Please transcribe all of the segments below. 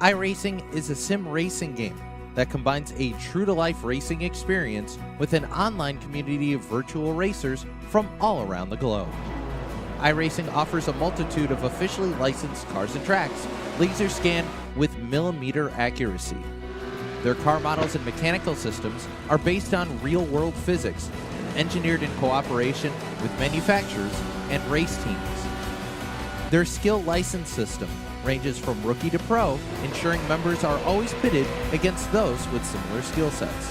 iRacing is a sim racing game that combines a true-to-life racing experience with an online community of virtual racers from all around the globe. iRacing offers a multitude of officially licensed cars and tracks, laser scanned with millimeter accuracy. Their car models and mechanical systems are based on real-world physics, engineered in cooperation with manufacturers and race teams. Their skill license system ranges from rookie to pro, ensuring members are always pitted against those with similar skill sets.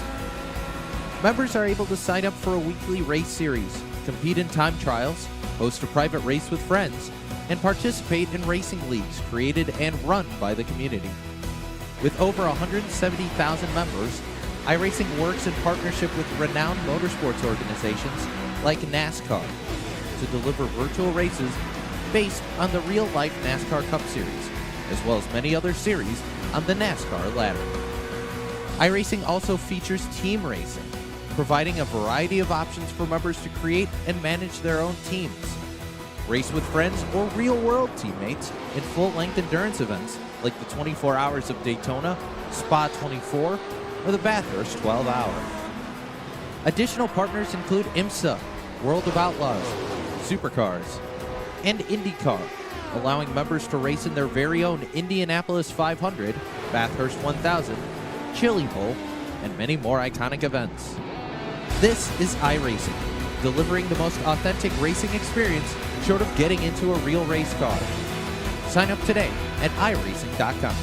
Members are able to sign up for a weekly race series, compete in time trials, host a private race with friends, and participate in racing leagues created and run by the community. With over 170,000 members, iRacing works in partnership with renowned motorsports organizations like NASCAR to deliver virtual races based on the real-life NASCAR Cup Series, as well as many other series on the NASCAR ladder. iRacing also features team racing, providing a variety of options for members to create and manage their own teams. Race with friends or real-world teammates in full-length endurance events like the 24 Hours of Daytona, Spa 24, or the Bathurst 12 Hour. Additional partners include IMSA, World of Outlaws, Supercars, and IndyCar, allowing members to race in their very own Indianapolis 500, Bathurst 1000, Chili Bowl, and many more iconic events. This is iRacing, delivering the most authentic racing experience short of getting into a real race car. Sign up today at iRacing.com.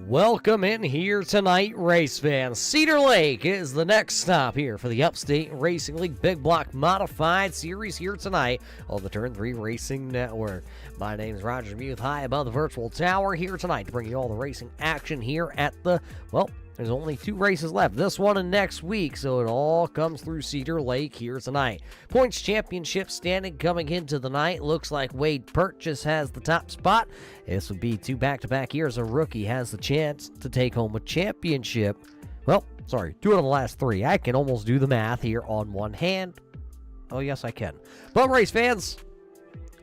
Welcome in here tonight, race fans. Cedar Lake is the next stop here for the Upstate Racing League Big Block Modified Series here tonight on the Turn 3 Racing Network. My name is Roger Muth, high above the virtual tower here tonight to bring you all the racing action here at the, well, there's only 2 races left, this one and next week, so it all comes through Cedar Lake here tonight. Points championship standing coming into the night. Looks like Wade Purchase has the top spot. This would be 2 back-to-back years. A rookie has the chance to take home a championship. Well, sorry, 2 out of the last 3. I can almost do the math here on one hand. Oh, yes, I can. But race fans,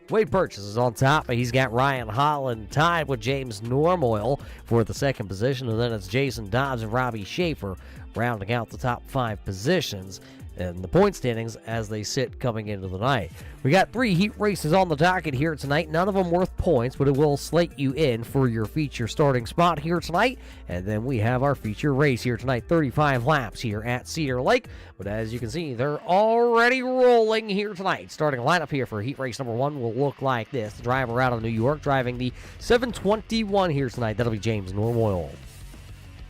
Wade Purchase is on top. He's got Ryan Holland tied with James Normoyle for the second position, and then it's Jason Dobbs and Robbie Schaefer rounding out the top 5 positions in the point standings as they sit coming into the night. We got 3 heat races on the docket here tonight, none of them worth points, but it will slate you in for your feature starting spot here tonight. And then we have our feature race here tonight, 35 laps here at Cedar Lake. But as you can see, they're already rolling here tonight. Starting lineup here for heat race number 1 will look like this. The driver out of New York driving the 721 here tonight. That'll be James Normoyle.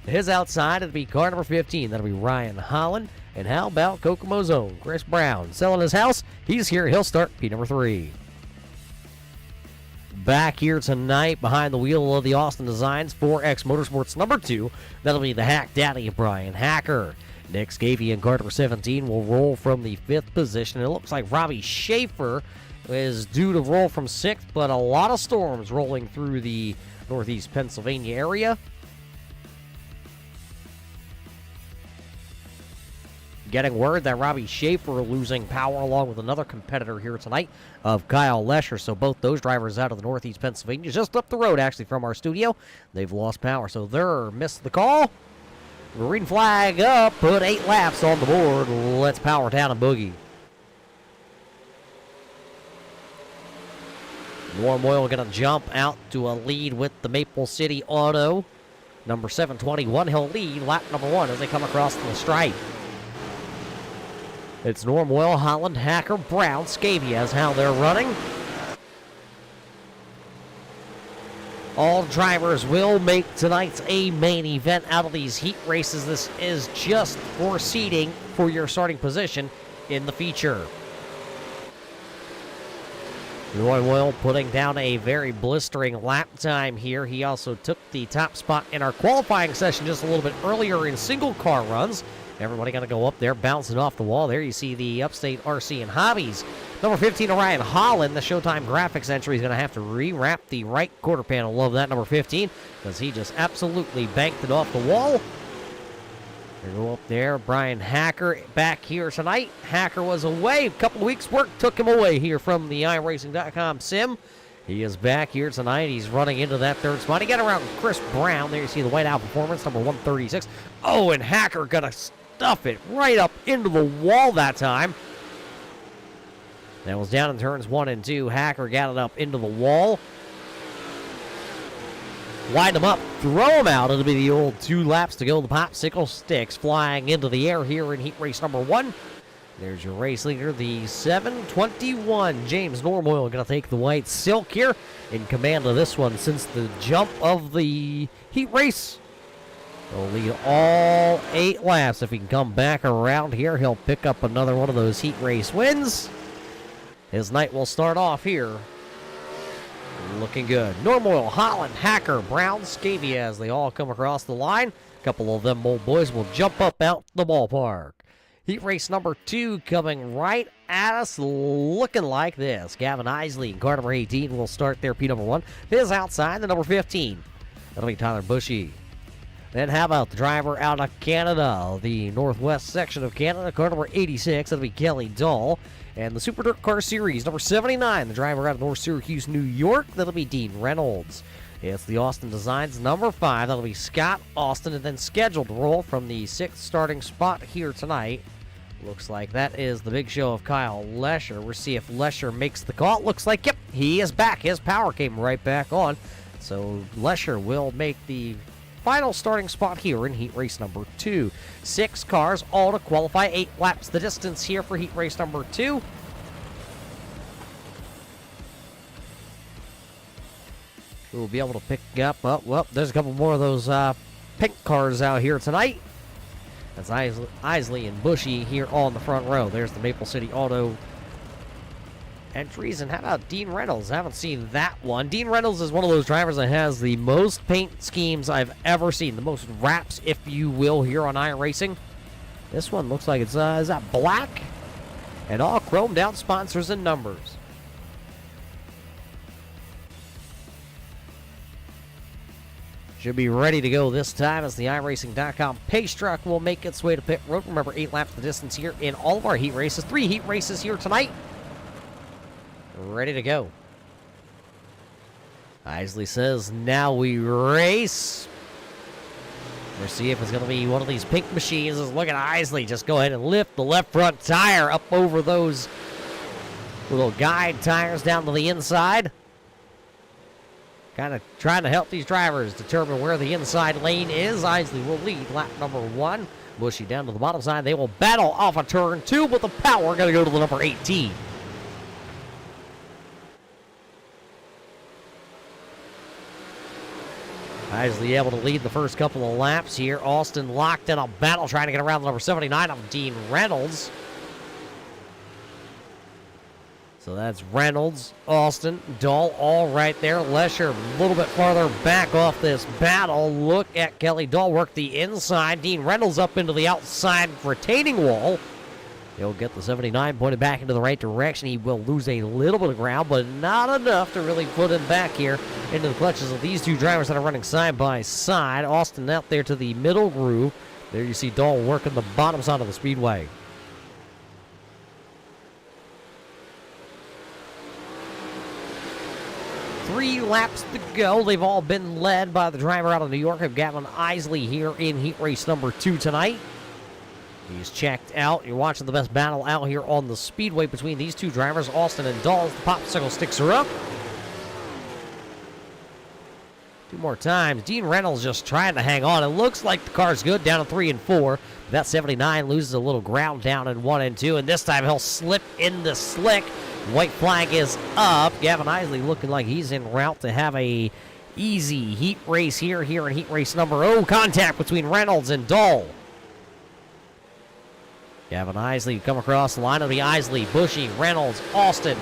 His outside, it'll be car number 15. That'll be Ryan Holland. And how about Kokomo's own Chris Brown? Selling his house. He's here. He'll start P number 3. Back here tonight behind the wheel of the Austin Designs 4X Motorsports number 2. That'll be the Hack Daddy, Brian Hacker. Nick Scavey and car number 17 will roll from the 5th position. It looks like Robbie Schaefer is due to roll from 6th, but a lot of storms rolling through the northeast Pennsylvania area. Getting word that Robbie Schaefer losing power along with another competitor here tonight of Kyle Lesher. So both those drivers out of the northeast Pennsylvania, just up the road actually from our studio, they've lost power. So they're missed the call. Green flag up, put 8 laps on the board. Let's power down and boogie. Normoyle going to jump out to a lead with the Maple City Auto. Number 721, he'll lead lap number 1 as they come across the stripe. It's Normoyle, Holland, Hacker, Brown, Scavey as how they're running. All drivers will make tonight's a main event out of these heat races. This is just for seeding for your starting position in the feature. Roy Will putting down a very blistering lap time here. He also took the top spot in our qualifying session just a little bit earlier in single car runs. Everybody going to go up there, bouncing off the wall. There you see the Upstate RC and Hobbies. Number 15, Orion Holland, the Showtime Graphics entry, is going to have to rewrap the right quarter panel. Love that, number 15, because he just absolutely banked it off the wall. They go up there. Brian Hacker back here tonight. Hacker was away. A couple weeks' work took him away here from the iRacing.com sim. He is back here tonight. He's running into that third spot. He got around Chris Brown. There you see the Whiteout Performance, number 136. Oh, and Hacker going to stuff it right up into the wall that time. That was down in turns 1 and 2. Hacker got it up into the wall. Wind him up, throw him out. It'll be the old 2 laps to go. The popsicle sticks flying into the air here in heat race number 1. There's your race leader, the 721. James Normoyle going to take the white silk here in command of this one since the jump of the heat race. He'll lead all 8 laps. If he can come back around here, he'll pick up another one of those heat race wins. His night will start off here looking good. Normoyle, Holland, Hacker, Brown, Scavia as they all come across the line. A couple of them old boys will jump up out the ballpark. Heat race number 2 coming right at us looking like this. Gavin Isley and car number 18 will start their P number 1. His outside, the number 15. That'll be Tyler Bushy. Then how about the driver out of Canada, the northwest section of Canada, car number 86. That'll be Kelly Dahl. And the Super Dirt Car Series, number 79, the driver out of North Syracuse, New York. That'll be Dean Reynolds. It's the Austin Designs, number 5. That'll be Scott Austin, and then scheduled to roll from the 6th starting spot here tonight. Looks like that is the big show of Kyle Lesher. We'll see if Lesher makes the call. Looks like, yep, he is back. His power came right back on. So Lesher will make the final starting spot here in heat race number 2. 6 cars, all to qualify. 8 laps the distance here for heat race number 2. We'll be able to pick up, well, there's a couple more of those pink cars out here tonight. That's Isley and Bushy here on the front row. There's the Maple City Auto entries. And how about Dean Reynolds? I haven't seen that one. Dean Reynolds is one of those drivers that has the most paint schemes I've ever seen. The most wraps, if you will, here on iRacing. This one looks like it's is that black? And all chromed out sponsors and numbers. Should be ready to go this time as the iRacing.com pace truck will make its way to pit road. Remember, 8 laps the distance here in all of our heat races. 3 heat races here tonight. Ready to go. Isley says, now we race. We'll see if it's going to be one of these pink machines. Look at Isley. Just go ahead and lift the left front tire up over those little guide tires down to the inside. Kind of trying to help these drivers determine where the inside lane is. Isley will lead lap number 1. Bushy down to the bottom side. They will battle off of turn 2, but the power going to go to the number 18. Isley able to lead the first couple of laps here. Austin locked in a battle trying to get around the number 79 of Dean Reynolds. So that's Reynolds, Austin, Dahl, all right there. Lesher a little bit farther back off this battle. Look at Kelly Dahl work the inside. Dean Reynolds up into the outside retaining wall. He'll get the 79 pointed back into the right direction. He will lose a little bit of ground, but not enough to really put him back here into the clutches of these 2 drivers that are running side by side. Austin out there to the middle groove. There you see Dahl working the bottom side of the speedway. Three laps to go. They've all been led by the driver out of New York, of Gavin Isley, here in heat race number 2 tonight. He's checked out. You're watching the best battle out here on the speedway between these 2 drivers, Austin and Dahl. The popsicle sticks are up. 2 more times. Dean Reynolds just trying to hang on. It looks like the car's good down to 3 and 4. That 79 loses a little ground down in 1 and 2, and this time he'll slip in the slick. White flag is up. Gavin Isley looking like he's en route to have a Easy heat race here in heat race number 0. Contact between Reynolds and Dahl. Gavin Isley come across the line. It'll be Isley, Bushy, Reynolds, Austin,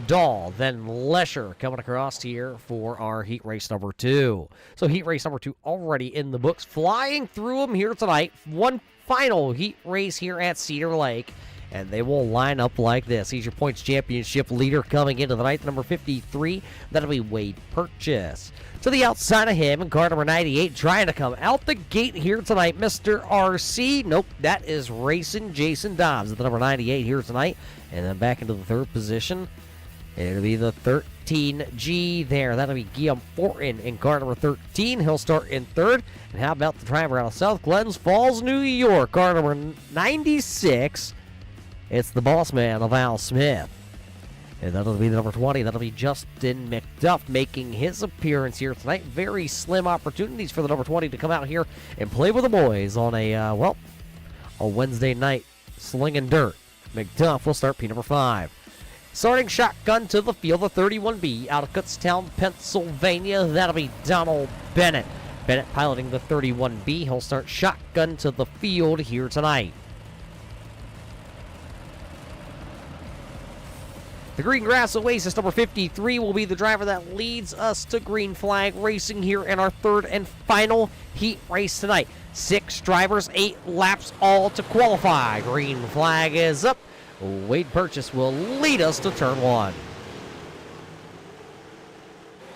Dahl, then Lesher coming across here for our heat race number 2. So heat race number 2 already in the books. Flying through them here tonight. One final heat race here at Cedar Lake. And they will line up like this. He's your points championship leader coming into the night, number 53. That'll be Wade Purchase. To the outside of him, car number 98 trying to come out the gate here tonight, Mr. RC. Nope, that is racing Jason Dobbs at the number 98 here tonight. And then back into the third position. It'll be the 13G there. That'll be Guillaume Fortin in car number 13. He'll start in third. And how about the driver out of South Glens Falls, New York, car number 96. It's the boss man of Al Smith. And that'll be the number 20. That'll be Justin McDuff making his appearance here tonight. Very slim opportunities for the number 20 to come out here and play with the boys on a Wednesday night slinging dirt. McDuff will start P number 5. Starting shotgun to the field, the 31B out of Kutztown, Pennsylvania. That'll be Donald Bennett. Bennett piloting the 31B. He'll start shotgun to the field here tonight. The Green Grass Oasis, number 53, will be the driver that leads us to Green Flag Racing here in our third and final heat race tonight. 6 drivers, 8 laps, all to qualify. Green Flag is up. Wade Purchase will lead us to turn 1.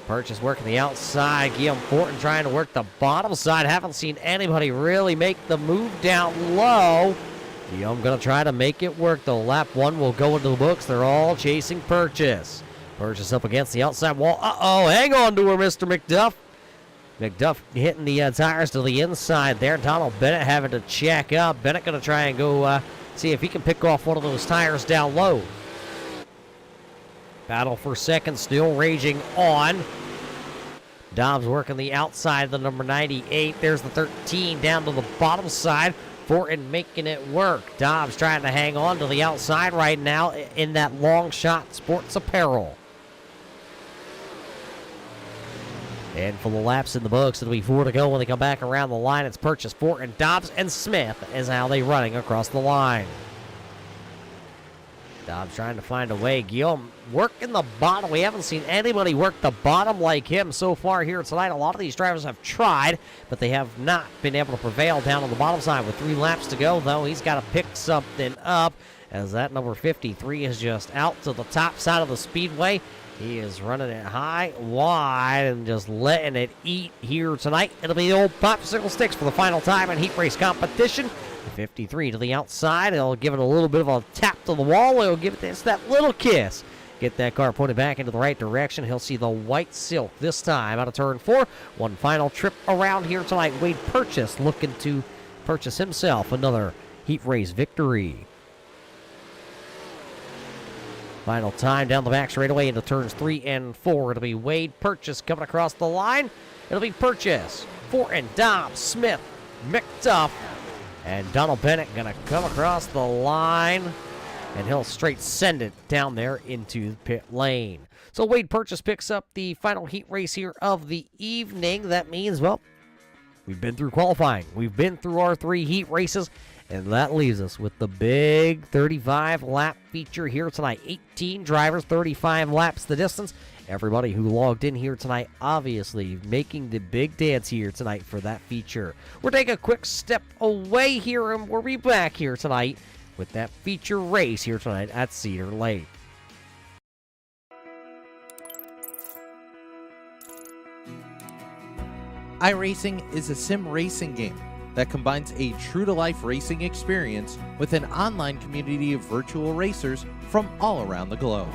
Purchase working the outside. Guillaume Fortin trying to work the bottom side. Haven't seen anybody really make the move down low. Guillaume going to try to make it work, though. Lap 1 will go into the books. They're all chasing Purchase. Purchase up against the outside wall. Uh-oh, hang on to her, Mr. McDuff. McDuff hitting the tires to the inside there. Donald Bennett having to check up. Bennett going to try and go see if he can pick off one of those tires down low. Battle for second still raging on. Dobbs working the outside of the number 98. There's the 13 down to the bottom side. Fortin making it work. Dobbs trying to hang on to the outside right now in that long shot sports apparel. And for the laps in the books, it'll be 4 to go when they come back around the line. It's Purchase, Fortin, Dobbs, and Smith is how they running across the line. Dobbs trying to find a way. Guillaume working the bottom. We haven't seen anybody work the bottom like him so far here tonight. A lot of these drivers have tried, but they have not been able to prevail down on the bottom side. With 3 laps to go, though, he's got to pick something up as that number 53 is just out to the top side of the speedway. He is running it high, wide, and just letting it eat here tonight. It'll be the old popsicle sticks for the final time in heat race competition. 53 to the outside. He'll give it a little bit of a tap to the wall. He'll give it just that little kiss. Get that car pointed back into the right direction. He'll see the white silk this time out of turn 4. One final trip around here tonight. Wade Purchase looking to purchase himself another heat race victory. Final time down the back straightaway into turns 3 and 4. It'll be Wade Purchase coming across the line. It'll be Purchase, Fortin, Dobbs, Smith, McDuff, and Donald Bennett going to come across the line, and he'll straight send it down there into the pit lane. So Wade Purchase picks up the final heat race here of the evening. That means, well, we've been through qualifying. We've been through our 3 heat races, and that leaves us with the big 35-lap feature here tonight. 18 drivers, 35 laps the distance. Everybody who logged in here tonight, obviously making the big dance here tonight for that feature. We're taking a quick step away here, and we'll be back here tonight with that feature race here tonight at Cedar Lake. iRacing is a sim racing game that combines a true-to-life racing experience with an online community of virtual racers from all around the globe.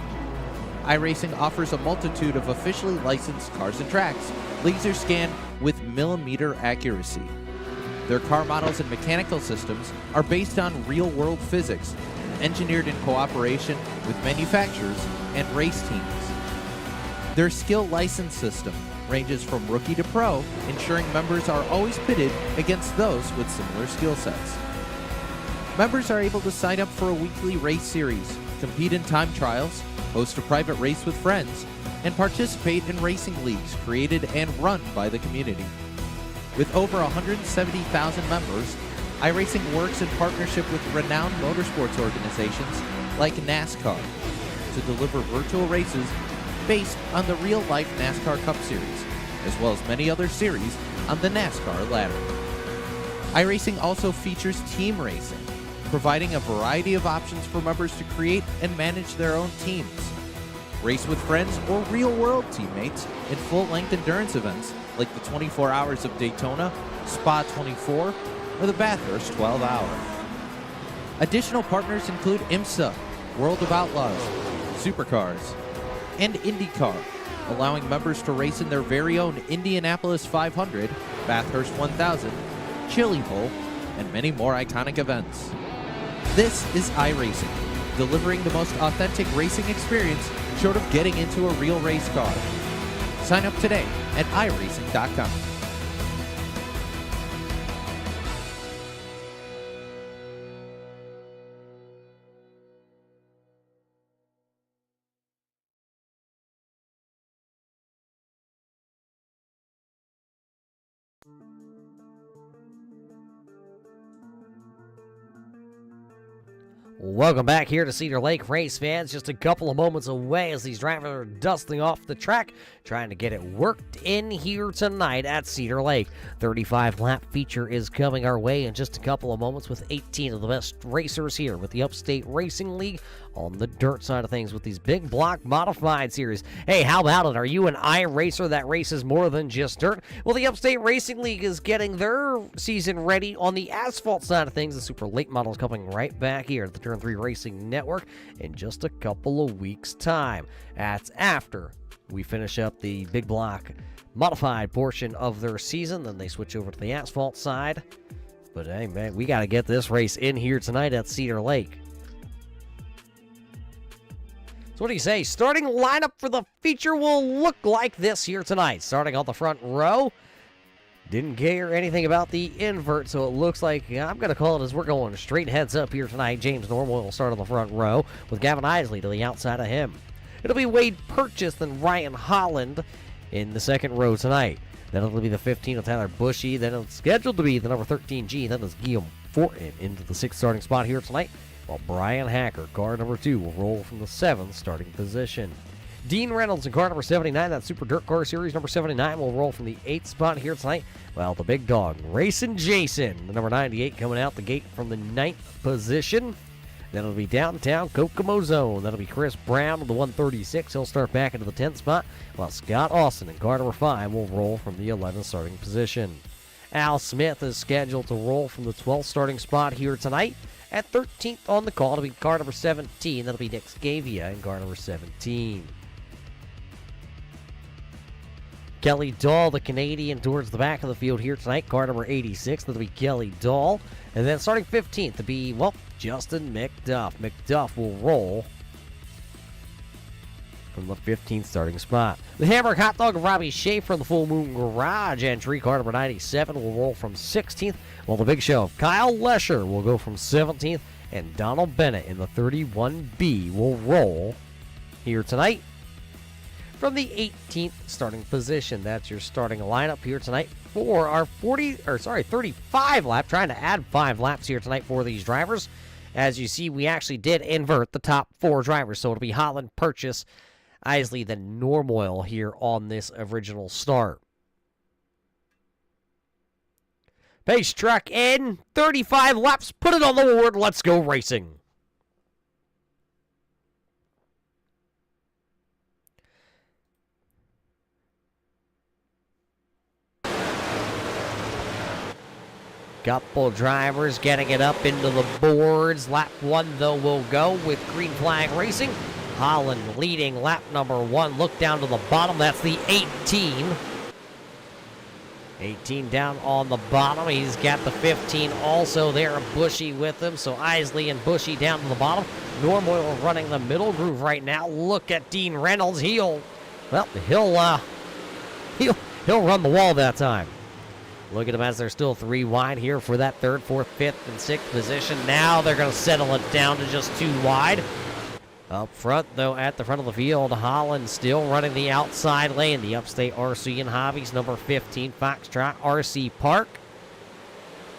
iRacing offers a multitude of officially licensed cars and tracks, laser scanned with millimeter accuracy. Their car models and mechanical systems are based on real-world physics, engineered in cooperation with manufacturers and race teams. Their skill license system ranges from rookie to pro, ensuring members are always pitted against those with similar skill sets. Members are able to sign up for a weekly race series, compete in time trials, host a private race with friends, and participate in racing leagues created and run by the community. With over 170,000 members, iRacing works in partnership with renowned motorsports organizations like NASCAR to deliver virtual races based on the real-life NASCAR Cup Series, as well as many other series on the NASCAR ladder. iRacing also features team racing, providing a variety of options for members to create and manage their own teams. Race with friends or real-world teammates in full-length endurance events like the 24 Hours of Daytona, Spa 24, or the Bathurst 12 Hour. Additional partners include IMSA, World of Outlaws, Supercars, and IndyCar, allowing members to race in their very own Indianapolis 500, Bathurst 1000, Chili Bowl, and many more iconic events. This is iRacing, delivering the most authentic racing experience short of getting into a real race car. Sign up today at iRacing.com. Welcome back here to Cedar Lake, race fans. Just a couple of moments away as these drivers are dusting off the track, trying to get it worked in here tonight at Cedar Lake. 35-lap feature is coming our way in just a couple of moments with 18 of the best racers here with the Upstate Racing League on the dirt side of things with these big block modified series. Hey, how about it? Are you an iRacer that races more than just dirt? Well, the Upstate Racing League is getting their season ready on the asphalt side of things. The super late model is coming right back here at the Turn 3 Racing Network in just a couple of weeks' time. That's after we finish up the big block modified portion of their season. Then they switch over to the asphalt side. But hey, man, we got to get this race in here tonight at Cedar Lake. So what do you say? Starting lineup for the feature will look like this here tonight. Starting on the front row. Didn't care anything about the invert, so it looks like I'm going to call it as we're going straight heads up here tonight. James Norwell will start on the front row with Gavin Isley to the outside of him. It'll be Wade Purchase and Ryan Holland in the second row tonight. Then it'll be the 15 of Tyler Bushy. Then it's scheduled to be the number 13G. Then it's Guillaume Fortin into the sixth starting spot here tonight. While Brian Hacker, car number 2, will roll from the 7th starting position. Dean Reynolds in car number 79, that Super Dirt Car Series number 79, will roll from the 8th spot here tonight. While the big dog, Racing Jason, the number 98, coming out the gate from the 9th position. Then it'll be Downtown Kokomo Zone. That'll be Chris Brown with the 136. He'll start back into the 10th spot, while Scott Austin in car number 5 will roll from the 11th starting position. Al Smith is scheduled to roll from the 12th starting spot here tonight. At 13th on the call, it'll be car number 17. That'll be Nick Scavia in car number 17. Kelly Dahl, the Canadian, towards the back of the field here tonight. Car number 86. That'll be Kelly Dahl. And then starting 15th to be, well, Justin McDuff. McDuff will roll from the 15th starting spot. The Hamburg Hot Dog of Robbie Schaefer in the Full Moon Garage entry. Car number 97 will roll from 16th. While the big show of Kyle Lesher will go from 17th. And Donald Bennett in the 31B will roll here tonight from the 18th starting position. That's your starting lineup here tonight for our 35 lap. Trying to add 5 laps here tonight for these drivers. As you see, we actually did invert the top 4 drivers. So it'll be Holland, Purchase, Isley, then Normoyle here on this original start. Pace truck in, 35 laps, put it on the board, let's go racing. Couple drivers getting it up into the boards. Lap 1, though, will go with Green Flag Racing. Holland leading lap number 1. Look down to the bottom. That's the 18. 18 down on the bottom. He's got the 15 also there. Bushy with him. So Isley and Bushy down to the bottom. Normoyle running the middle groove right now. Look at Dean Reynolds. He'll run the wall that time. Look at them as they're still 3 wide here for that 3rd, 4th, 5th, and 6th position. Now they're going to settle it down to just 2 wide. Up front, though, at the front of the field, Holland still running the outside lane. The Upstate RC and Hobbies, number 15, Foxtrot RC Park.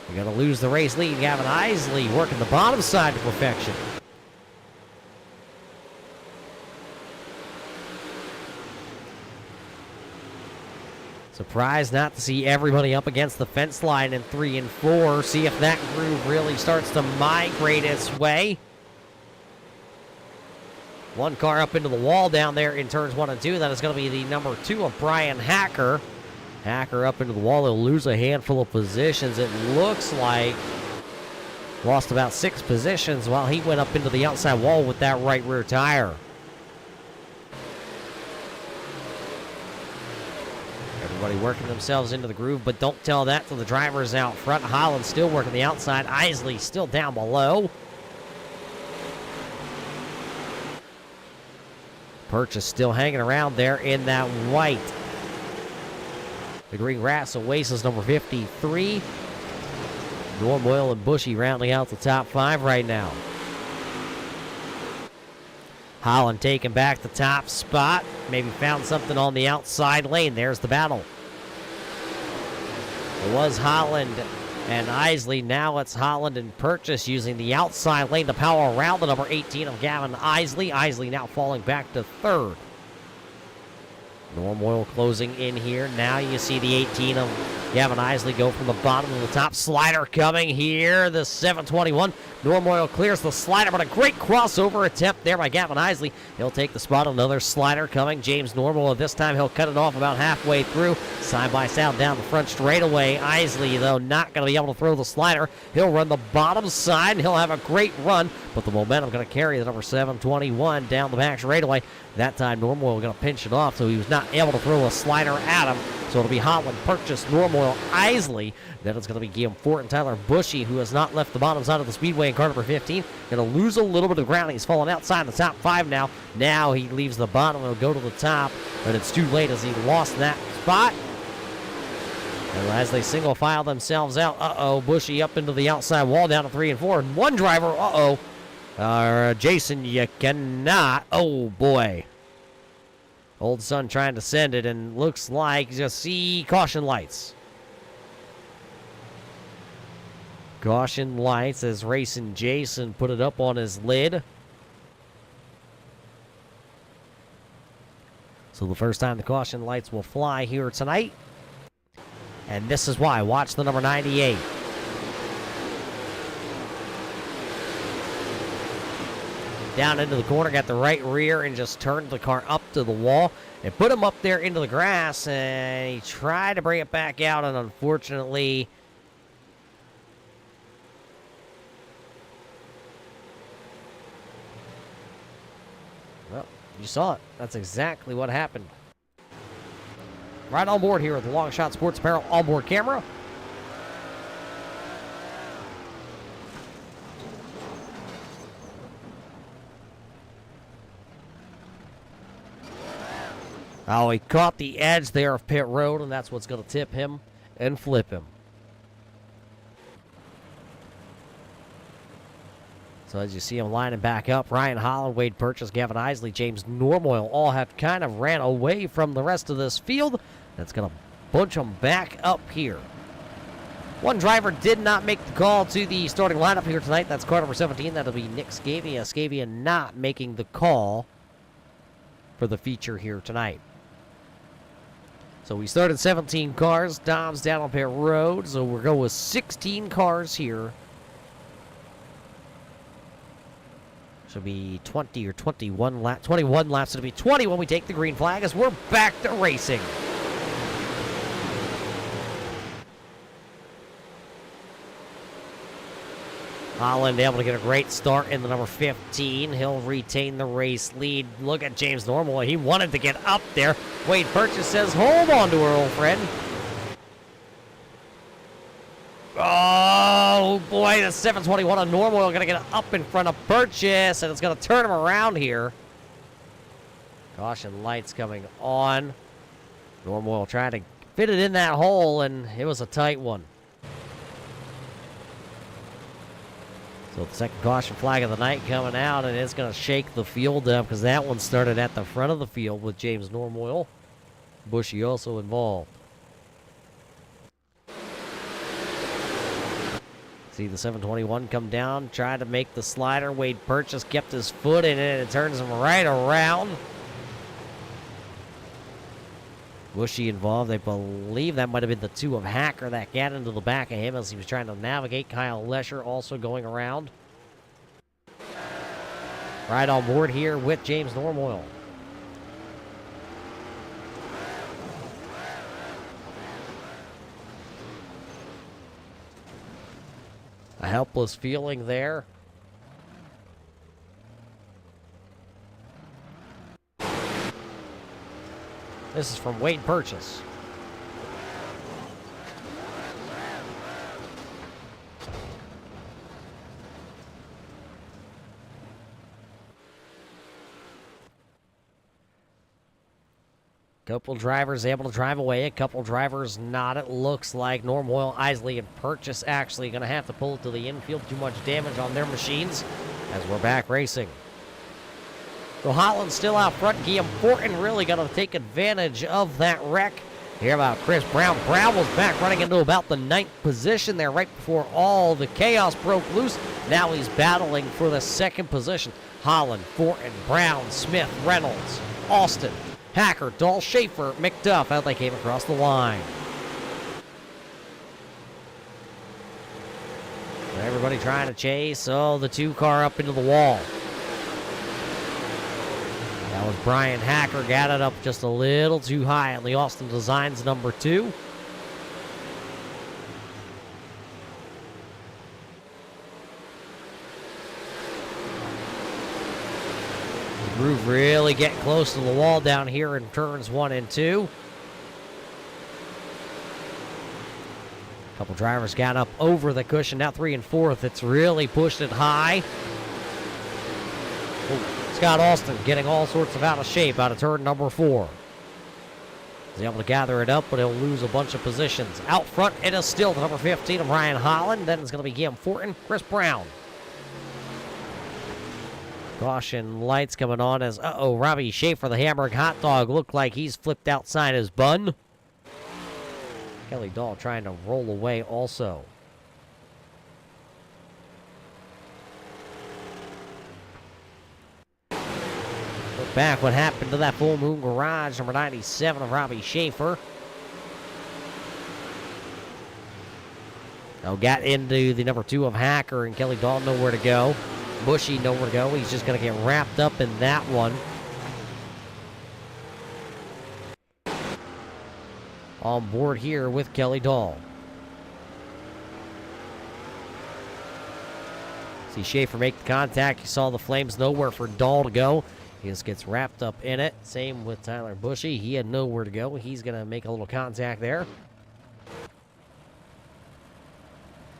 You're going to lose the race lead. Gavin Isley working the bottom side to perfection. Surprised not to see everybody up against the fence line in 3 and 4. See if that groove really starts to migrate its way. One car up into the wall down there in turns 1 and 2. That is going to be the number 2 of Brian Hacker. Hacker up into the wall. He'll lose a handful of positions. It looks like lost about 6 positions while he went up into the outside wall with that right rear tire. Everybody working themselves into the groove, but don't tell that to the drivers out front. Holland still working the outside. Isley still down below. Purchase still hanging around there in that white. The Green Grass Oasis, number 53. Norm Oil and Bushy rounding out the top 5 right now. Holland taking back the top spot. Maybe found something on the outside lane. There's the battle. It was Holland and Isley. Now it's Holland and Purchase using the outside lane to power around the number 18 of Gavin Isley. Isley now falling back to 3rd. Norm Oil closing in here. Now you see the 18 of Gavin Isley go from the bottom to the top. Slider coming here. The 721. Norm Oil clears the slider, but a great crossover attempt there by Gavin Isley. He'll take the spot. Another slider coming. James Norm Oil, this time he'll cut it off about halfway through. Side by side down the front straightaway. Isley, though, not going to be able to throw the slider. He'll run the bottom side, and he'll have a great run, but the momentum going to carry the number 721 down the back straightaway. That time, Norm Oil going to pinch it off, so he was not able to throw a slider at him. So it'll be Holland, Purchase, Norm Oil, Isley. Then it's going to be Guillaume Fort and Tyler Bushy, who has not left the bottom side of the speedway in car number 15. Going to lose a little bit of ground. He's falling outside the top 5 now. Now he leaves the bottom. He'll go to the top, but it's too late as he lost that spot. And as they single file themselves out, Bushy up into the outside wall down to 3 and 4. And one driver, Jason, you cannot. Oh, boy. Old Sun trying to send it, and looks like just see caution lights. Caution lights as Racing Jason put it up on his lid. So the first time the caution lights will fly here tonight. And this is why. Watch the number 98. Down into the corner, got the right rear, and just turned the car up to the wall and put him up there into the grass. And he tried to bring it back out, and unfortunately, well, you saw it. That's exactly what happened. Right on board here with the Long Shot Sports Apparel onboard camera. Oh, he caught the edge there of pit road, and that's what's going to tip him and flip him. So as you see him lining back up, Ryan Holland, Wade Purchase, Gavin Isley, James Norm Oil all have kind of ran away from the rest of this field. That's going to bunch them back up here. One driver did not make the call to the starting lineup here tonight. That's car number 17. That'll be Nick Scavia. Scavia not making the call for the feature here tonight. So we started 17 cars. Dom's down on pit road. So we're going with 16 cars here. Should be 20 or 21 laps. 21 laps. It'll be 20 when we take the green flag as we're back to racing. Holland able to get a great start in the number 15. He'll retain the race lead. Look at James Norm Oil. He wanted to get up there. Wade Purchase says, hold on to her, old friend. Oh, boy, the 721 on Norm Oil going to get up in front of Purchase, and it's going to turn him around here. Caution lights coming on. Norm Oil trying to fit it in that hole, and it was a tight one. So the second caution flag of the night coming out, and it's going to shake the field up because that one started at the front of the field with James Normoyle. Bushy also involved. See the 721 come down, tried to make the slider. Wade Purchase kept his foot in it, and it turns him right around. Bushy involved. I believe that might have been the 2 of Hacker that got into the back of him as he was trying to navigate. Kyle Lesher also going around. Right on board here with James Normoyle. A helpless feeling there. This is from Wade Purchase. Couple drivers able to drive away, a couple drivers not. It looks like Normoyle, Isley, and Purchase actually going to have to pull it to the infield. Too much damage on their machines as we're back racing. So Holland still out front. Guillaume Fortin really going to take advantage of that wreck. Hear about Chris Brown. Brown was back running into about the 9th position there right before all the chaos broke loose. Now he's battling for the 2nd position. Holland, Fortin, Brown, Smith, Reynolds, Austin, Hacker, Dahl, Schaefer, McDuff out they came across the line. Everybody trying to chase. Oh, the 2 car up into the wall. That was Brian Hacker. Got it up just a little too high on the Austin Designs number 2. The groove really getting close to the wall down here in turns 1 and 2. A couple drivers got up over the cushion. Now 3 and 4th. It's really pushed it high. Scott Austin getting all sorts of out of shape out of turn number 4. He's able to gather it up, but he'll lose a bunch of positions. Out front, it is still the number 15 of Ryan Holland. Then it's going to be Guillaume Fortin, Chris Brown. Caution lights coming on as, Robbie Schaefer, the Hamburg hot dog, looked like he's flipped outside his bun. Kelly Dahl trying to roll away also. Look back what happened to that Full Moon Garage, number 97 of Robbie Schaefer. Now got into the number 2 of Hacker, and Kelly Dahl nowhere to go. Bushy nowhere to go. He's just going to get wrapped up in that one. On board here with Kelly Dahl. See Schaefer make the contact. You saw the flames, nowhere for Dahl to go. He just gets wrapped up in it. Same with Tyler Bushy. He had nowhere to go. He's going to make a little contact there.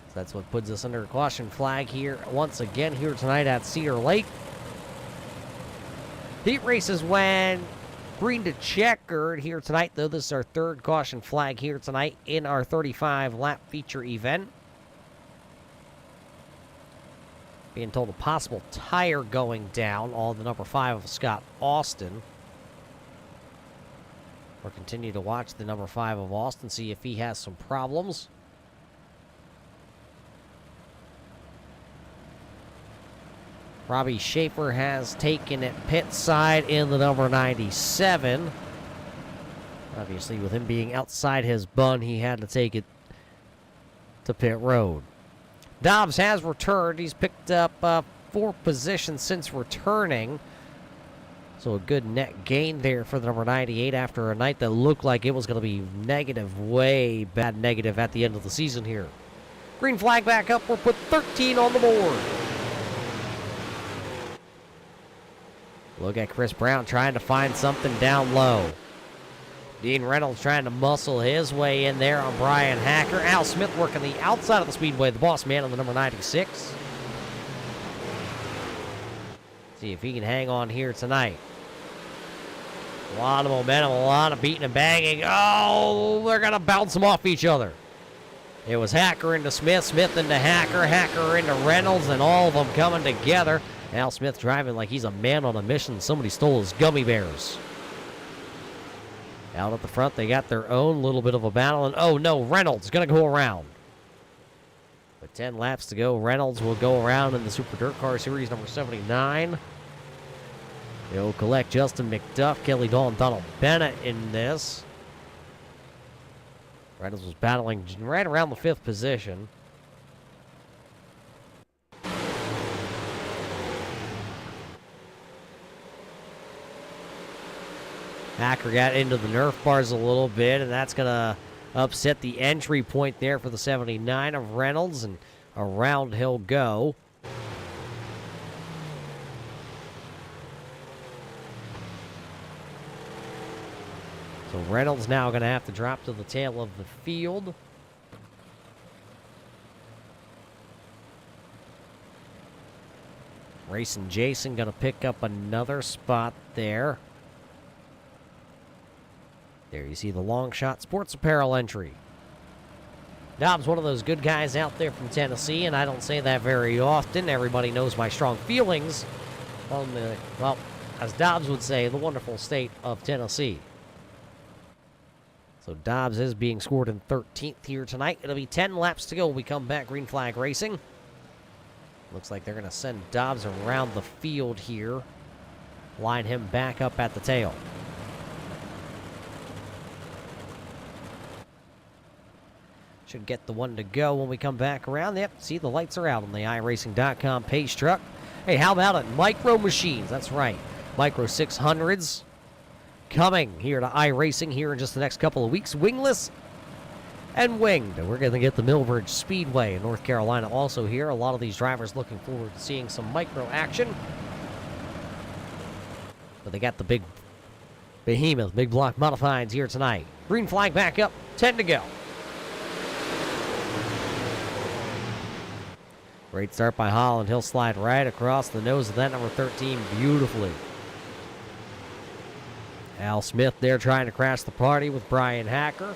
So that's what puts us under a caution flag here once again here tonight at Cedar Lake. Heat races went green to checkered here tonight, though. This is our 3rd caution flag here tonight in our 35-lap feature event. Being told a possible tire going down on the number 5 of Scott Austin. We'll continue to watch the number 5 of Austin, see if he has some problems. Robbie Schaefer has taken it pit side in the number 97. Obviously, with him being outside his bun, he had to take it to pit road. Dobbs has returned. He's picked up 4 positions since returning. So a good net gain there for the number 98 after a night that looked like it was going to be negative, way bad negative at the end of the season here. Green flag back up. We'll put 13 on the board. Look at Chris Brown trying to find something down low. Dean Reynolds trying to muscle his way in there on Brian Hacker. Al Smith working the outside of the speedway, the boss man on the number 96. See if he can hang on here tonight. A lot of momentum, a lot of beating and banging. Oh, they're going to bounce them off each other. It was Hacker into Smith, Smith into Hacker, Hacker into Reynolds, and all of them coming together. Al Smith driving like he's a man on a mission. Somebody stole his gummy bears. Out at the front, they got their own little bit of a battle. And oh no, Reynolds going to go around. With 10 laps to go, Reynolds will go around in the Super Dirt Car Series number 79. They'll collect Justin McDuff, Kelly Dahl, and Donald Bennett in this. Reynolds was battling right around the 5th position. Hacker got into the Nerf bars a little bit, and that's going to upset the entry point there for the 79 of Reynolds, and around he'll go. So Reynolds now going to have to drop to the tail of the field. Racing Jason going to pick up another spot there. There you see the Long Shot Sports Apparel entry. Dobbs, one of those good guys out there from Tennessee, and I don't say that very often. Everybody knows my strong feelings on the, well, as Dobbs would say, the wonderful state of Tennessee. So Dobbs is being scored in 13th here tonight. It'll be 10 laps to go when we come back. Green flag racing. Looks like they're going to send Dobbs around the field here. Line him back up at the tail. Should get the one to go when we come back around. Yep, see the lights are out on the iRacing.com pace truck. Hey, how about it? Micro machines, that's right. Micro 600s. Coming here to iRacing here in just the next couple of weeks. Wingless and winged. We're going to get the Millbridge Speedway in North Carolina also here. A lot of these drivers looking forward to seeing some micro action. But they got the big behemoth, big block modifieds here tonight. Green flag back up, 10 to go. Great start by Holland. He'll slide right across the nose of that number 13 beautifully. Al Smith there trying to crash the party with Brian Hacker.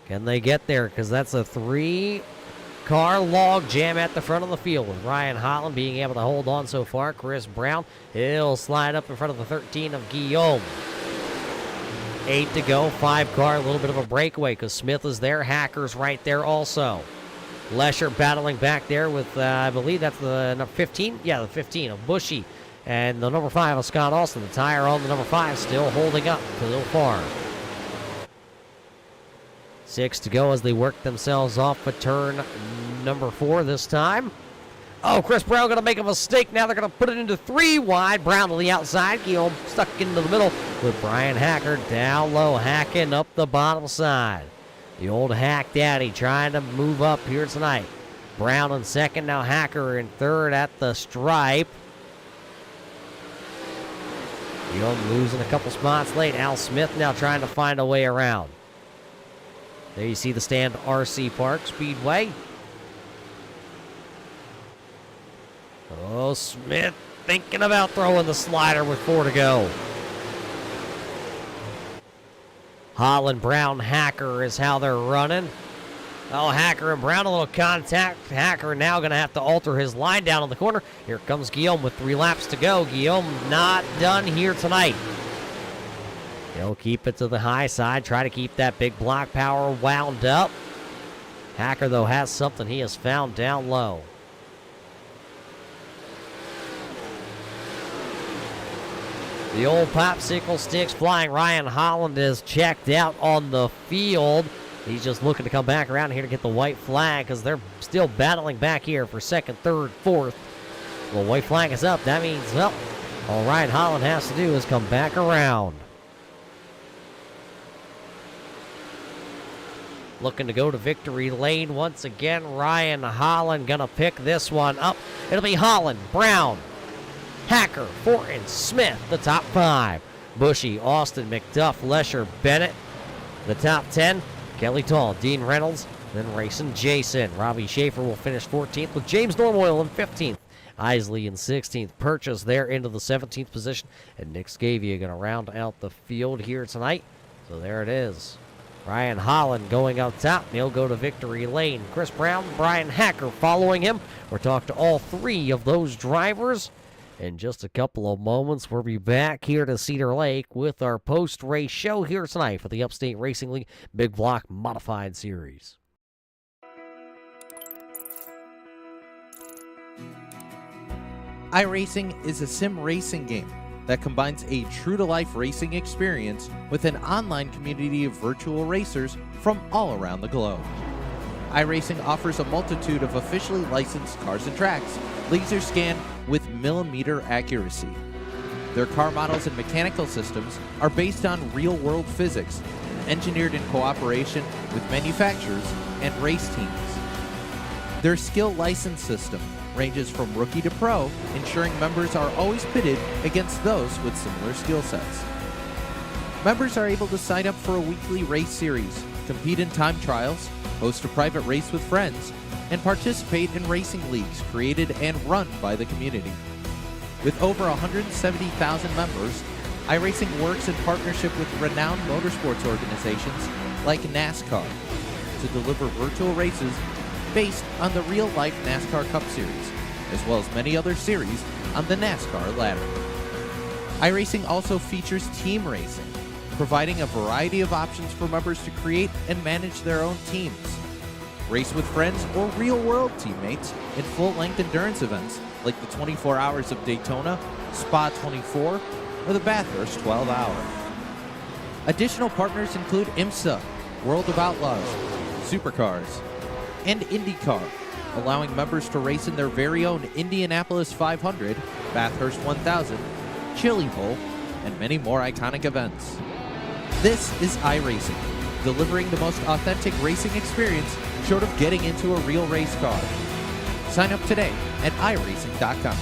Can they get there? Because that's a 3-car log jam at the front of the field with Ryan Holland being able to hold on so far. Chris Brown, he'll slide up in front of the 13 of Guillaume. 8 to go, 5-car, a little bit of a breakaway because Smith is there. Hacker's right there also. Lesher battling back there with, I believe that's the number 15. Yeah, the 15 of Bushy. And the number 5 of Scott Austin. The tire on the number 5 still holding up a little far. 6 to go as they work themselves off of turn number 4 this time. Oh, Chris Brown going to make a mistake. Now they're going to put it into 3 wide. Brown to the outside. Guillaume stuck into the middle with Brian Hacker down low, hacking up the bottom side. The old Hack Daddy trying to move up here tonight. Brown in second. Now Hacker in third at the stripe. Guillaume losing a couple spots late. Al Smith now trying to find a way around. There you see the stand RC Park Speedway. Oh, Smith thinking about throwing the slider with 4 to go. Holland, Brown, Hacker is how they're running. Oh, Hacker and Brown, a little contact. Hacker now going to have to alter his line down in the corner. Here comes Guillaume with 3 laps to go. Guillaume not done here tonight. He'll keep it to the high side, try to keep that big block power wound up. Hacker, though, has something he has found down low. The old popsicle sticks flying. Ryan Holland is checked out on the field. He's just looking to come back around here to get the white flag because they're still battling back here for second, third, fourth. Well, white flag is up. That means, well, all Ryan Holland has to do is come back around. Looking to go to victory lane once again. Ryan Holland going to pick this one up. It'll be Holland, Brown, Hacker, Fortin, Smith, the top 5. Bushy, Austin, McDuff, Lesher, Bennett, the top 10. Kelly Tall, Dean Reynolds, then racing Jason. Robbie Schaefer will finish 14th with James Normoyle in 15th. Isley in 16th. Purchase there into the 17th position. And Nick Scavia going to round out the field here tonight. So there it is. Ryan Holland going up top. He'll go to victory lane. Chris Brown, Brian Hacker following him. We'll talk to all three of those drivers in just a couple of moments. We'll be back here to Cedar Lake with our post-race show here tonight for the Upstate Racing League Big Block Modified Series. iRacing is a sim racing game that combines a true-to-life racing experience with an online community of virtual racers from all around the globe. iRacing offers a multitude of officially licensed cars and tracks, laser scanned with millimeter accuracy. Their car models and mechanical systems are based on real-world physics, engineered in cooperation with manufacturers and race teams. Their skill license system ranges from rookie to pro, ensuring members are always pitted against those with similar skill sets. Members are able to sign up for a weekly race series, compete in time trials, host a private race with friends, and participate in racing leagues created and run by the community. With over 170,000 members, iRacing works in partnership with renowned motorsports organizations like NASCAR to deliver virtual races based on the real-life NASCAR Cup Series, as well as many other series on the NASCAR ladder. iRacing also features team racing, providing a variety of options for members to create and manage their own teams. Race with friends or real-world teammates in full-length endurance events like the 24 Hours of Daytona, Spa 24, or the Bathurst 12 Hour. Additional partners include IMSA, World of Outlaws, Supercars, and IndyCar, allowing members to race in their very own Indianapolis 500, Bathurst 1000, Chili Bowl, and many more iconic events. This is iRacing, delivering the most authentic racing experience short of getting into a real race car. Sign up today at iRacing.com.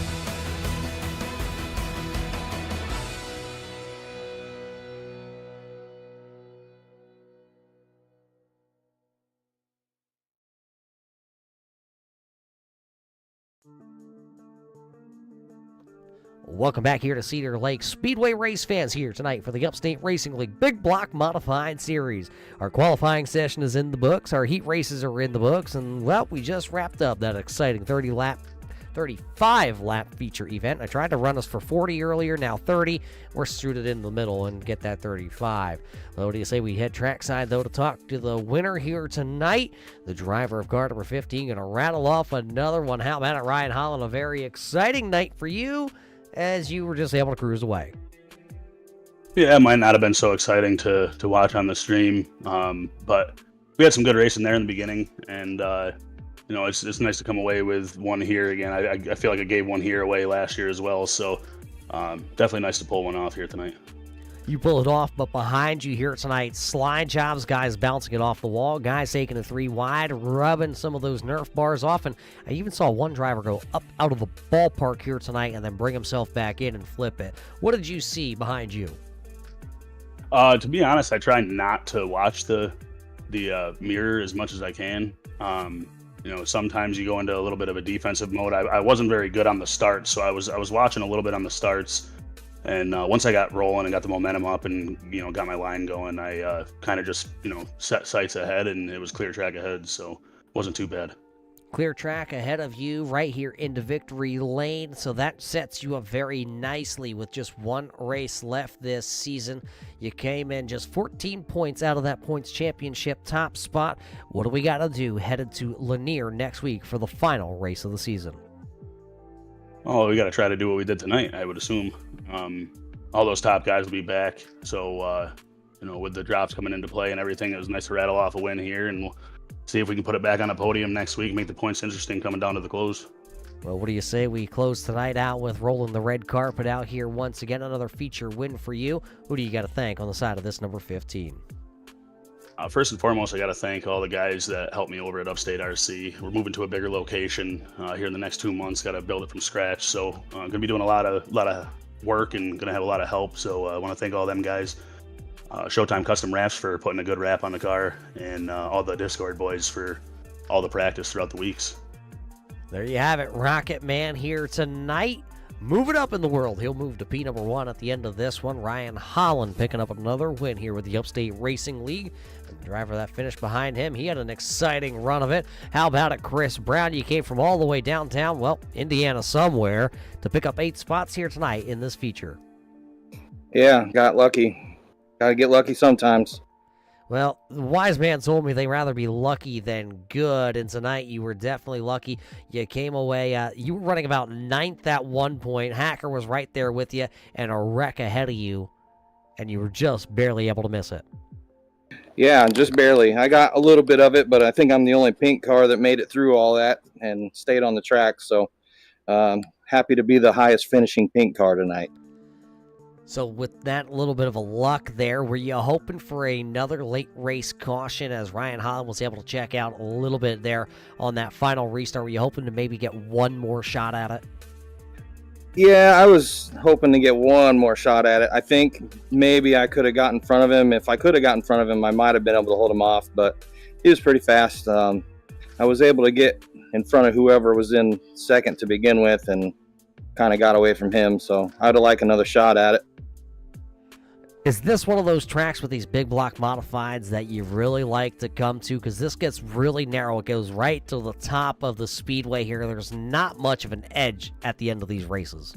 Welcome back here to Cedar Lake. Speedway race fans here tonight for the Upstate Racing League Big Block Modified Series. Our qualifying session is in the books. Our heat races are in the books. And, well, we just wrapped up that exciting 35-lap feature event. I tried to run us for 40 earlier, now 30. We're screwed it in the middle and get that 35. Well, what do you say we head trackside, though, to talk to the winner here tonight? The driver of car number 15 going to rattle off another one. How about it, Ryan Holland? A very exciting night for you, as you were just able to cruise away. Yeah, it might not have been so exciting to watch on the stream, but we had some good racing there in the beginning, and it's nice to come away with one here again. I feel like I gave one here away last year as well, so definitely nice to pull one off here tonight. You pull it off, but behind you here tonight, slide jobs, guys bouncing it off the wall, guys taking it 3 wide, rubbing some of those Nerf bars off, and I even saw one driver go up out of the ballpark here tonight and then bring himself back in and flip it. What did you see behind you? To be honest, I try not to watch the mirror as much as I can. Sometimes you go into a little bit of a defensive mode. I wasn't very good on the start, so I was watching a little bit on the starts. And once I got rolling and got the momentum up and, got my line going, I kind of just, set sights ahead, and it was clear track ahead, so it wasn't too bad. Clear track ahead of you right here into victory lane, so that sets you up very nicely with just one race left this season. You came in just 14 points out of that points championship top spot. What do we got to do headed to Lanier next week for the final race of the season? Oh, we got to try to do what we did tonight, I would assume. All those top guys will be back, so with the drops coming into play and everything, it was nice to rattle off a win here, and we'll see if we can put it back on a podium next week, make the points interesting coming down to the close. Well, what do you say we close tonight out with rolling the red carpet out here once again? Another feature win for you. Who do you got to thank on the side of this number 15? First and foremost, I got to thank all the guys that helped me over at Upstate RC. We're moving to a bigger location here in the next 2 months. Got to build it from scratch, so I'm going to be doing a lot of work and going to have a lot of help. So I want to thank all them guys. Showtime Custom Wraps for putting a good wrap on the car, and all the Discord boys for all the practice throughout the weeks. There you have it, Rocket Man here tonight. Moving up in the world, he'll move to P number 1 at the end of this one. Ryan Holland picking up another win here with the Upstate Racing League. The driver that finished behind him, he had an exciting run of it. How about it, Chris Brown? You came from all the way downtown, well, Indiana somewhere, to pick up 8 spots here tonight in this feature. Yeah, got lucky. Got to get lucky sometimes. Well, the wise man told me they'd rather be lucky than good, and tonight you were definitely lucky. You came away, you were running about 9th at one point. Hacker was right there with you, and a wreck ahead of you, and you were just barely able to miss it. Yeah, just barely. I got a little bit of it, but I think I'm the only pink car that made it through all that and stayed on the track, so happy to be the highest finishing pink car tonight. So with that little bit of a luck there, were you hoping for another late race caution as Ryan Holland was able to check out a little bit there on that final restart? Were you hoping to maybe get one more shot at it? Yeah, I was hoping to get one more shot at it. I think maybe I could have got in front of him. If I could have got in front of him, I might have been able to hold him off, but he was pretty fast. I was able to get in front of whoever was in second to begin with and kind of got away from him, so I'd like another shot at it. Is this one of those tracks with these big block modifieds that you really like to come to? Because this gets really narrow. It goes right to the top of the speedway here. There's not much of an edge at the end of these races.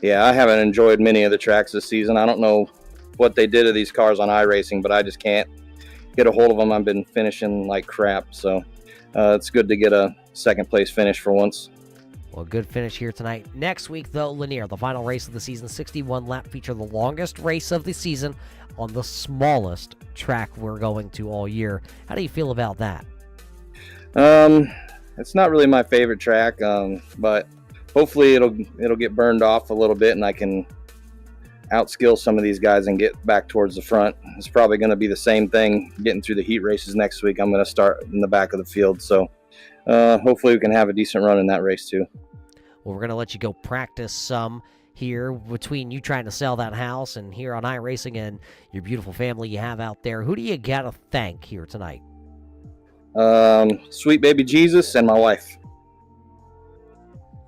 Yeah, I haven't enjoyed many of the tracks this season. I don't know what they did to these cars on iRacing, but I just can't get a hold of them. I've been finishing like crap, so it's good to get a second place finish for once. Well, good finish here tonight. Next week, though, Lanier, the final race of the season, 61-lap feature, the longest race of the season on the smallest track we're going to all year. How do you feel about that? It's not really my favorite track, but hopefully it'll get burned off a little bit and I can outskill some of these guys and get back towards the front. It's probably going to be the same thing getting through the heat races next week. I'm going to start in the back of the field, so hopefully we can have a decent run in that race too. Well, we're going to let you go practice some here between you trying to sell that house and here on iRacing and your beautiful family you have out there. Who do you got to thank here tonight? Sweet baby Jesus and my wife.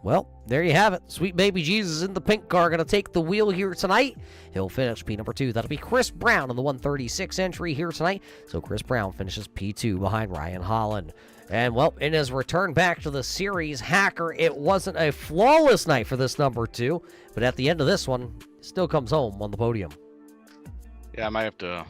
Well, there you have it. Sweet baby Jesus in the pink car going to take the wheel here tonight. He'll finish P number 2. That'll be Chris Brown in the 136 entry here tonight. So Chris Brown finishes P2 behind Ryan Holland. And, well, in his return back to the series, Hacker, it wasn't a flawless night for this number 2, but at the end of this one, still comes home on the podium. Yeah, I might have to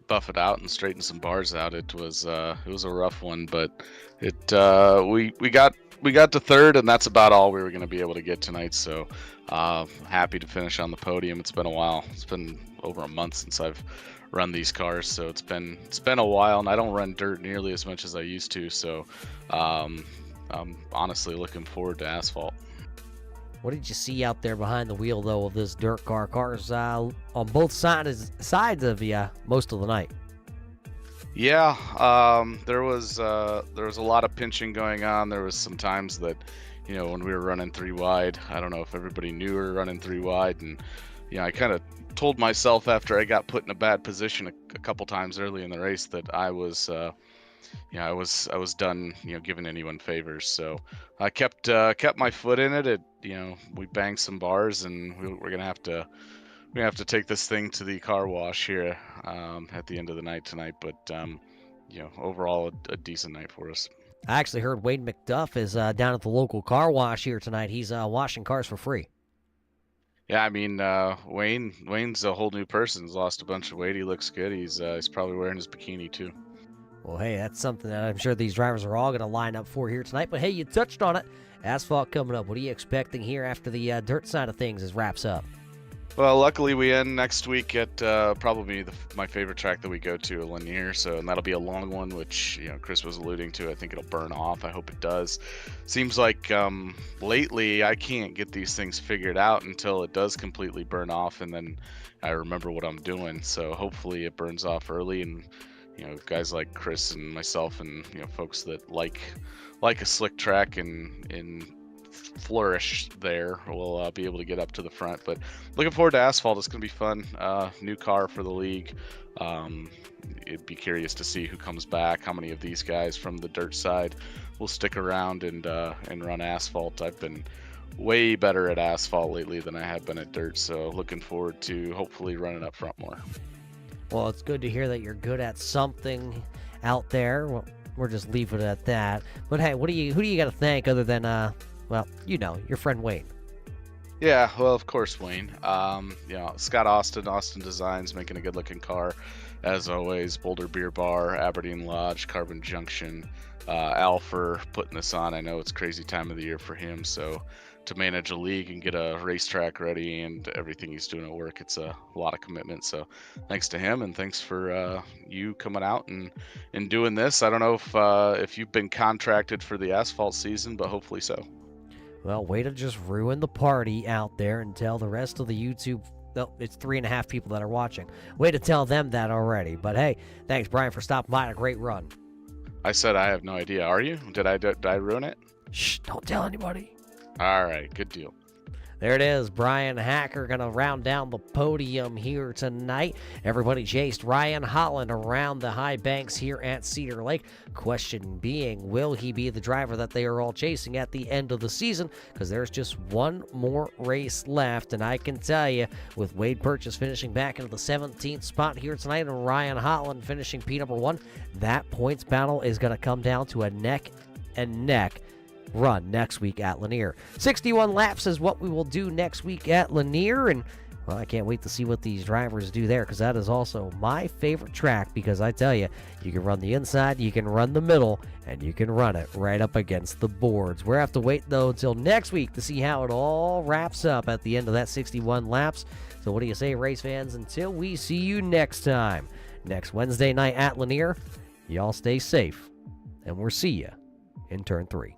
buff it out and straighten some bars out. It was a rough one, but we got to third, and that's about all we were going to be able to get tonight. So happy to finish on the podium. It's been a while. It's been over a month since I've run these cars, so it's been a while, and I don't run dirt nearly as much as I used to. So I'm honestly looking forward to asphalt. What did you see out there behind the wheel, though, of this dirt car? Cars on both sides of you most of the night. Yeah, there was a lot of pinching going on. There was some times that, when we were running 3 wide, I don't know if everybody knew we were running 3 wide, and I kind of told myself after I got put in a bad position a couple times early in the race that I was done, giving anyone favors. So I kept my foot in it. We banged some bars, and we're gonna have to take this thing to the car wash here at the end of the night tonight. But overall a decent night for us. I actually heard Wayne McDuff is down at the local car wash here tonight. He's washing cars for free. Yeah, I mean, Wayne's a whole new person. He's lost a bunch of weight. He looks good. He's probably wearing his bikini too. Well, hey, that's something that I'm sure these drivers are all going to line up for here tonight. But hey, you touched on it. Asphalt coming up. What are you expecting here after the dirt side of things wraps up? Well, luckily we end next week at probably my favorite track that we go to, Lanier. And that'll be a long one, which Chris was alluding to. I think it'll burn off. I hope it does. Seems like lately I can't get these things figured out until it does completely burn off, and then I remember what I'm doing. So hopefully it burns off early, and guys like Chris and myself, and folks that like a slick track and flourish there will be able to get up to the front. But looking forward to asphalt. It's going to be fun. New car for the league. It'd be curious to see who comes back, how many of these guys from the dirt side will stick around and run asphalt. I've been way better at asphalt lately than I have been at dirt. So looking forward to hopefully running up front more. Well, it's good to hear that you're good at something out there. Well, we're just leaving it at that. But hey, who do you got to thank other than your friend Wayne? Yeah, well, of course, Wayne. Scott Austin Designs, making a good-looking car, as always. Boulder Beer Bar, Aberdeen Lodge, Carbon Junction, Al for putting this on. I know it's crazy time of the year for him, so to manage a league and get a racetrack ready and everything he's doing at work, it's a lot of commitment. So thanks to him, and thanks for you coming out and doing this. I don't know if you've been contracted for the asphalt season, but hopefully so. Well, way to just ruin the party out there and tell the rest of the YouTube. No, it's 3.5 people that are watching. Way to tell them that already. But hey, thanks, Brian, for stopping by. A great run. I said I have no idea. Are you? Did I ruin it? Shh, don't tell anybody. All right, good deal. There it is. Brian Hacker going to round down the podium here tonight. Everybody chased Ryan Holland around the high banks here at Cedar Lake. Question being, will he be the driver that they are all chasing at the end of the season? Because there's just one more race left. And I can tell you, with Wade Purchase finishing back into the 17th spot here tonight and Ryan Holland finishing P1, that points battle is going to come down to a neck and neck run next week at Lanier. 61 laps is what we will do next week at Lanier, and well, I can't wait to see what these drivers do there, because that is also my favorite track, because I tell you, you can run the inside, you can run the middle, and you can run it right up against the boards. We'll have to wait, though, until next week to see how it all wraps up at the end of that 61 laps. So what do you say, race fans, until we see you next time, next Wednesday night at Lanier? Y'all stay safe, and we'll see you in turn 3.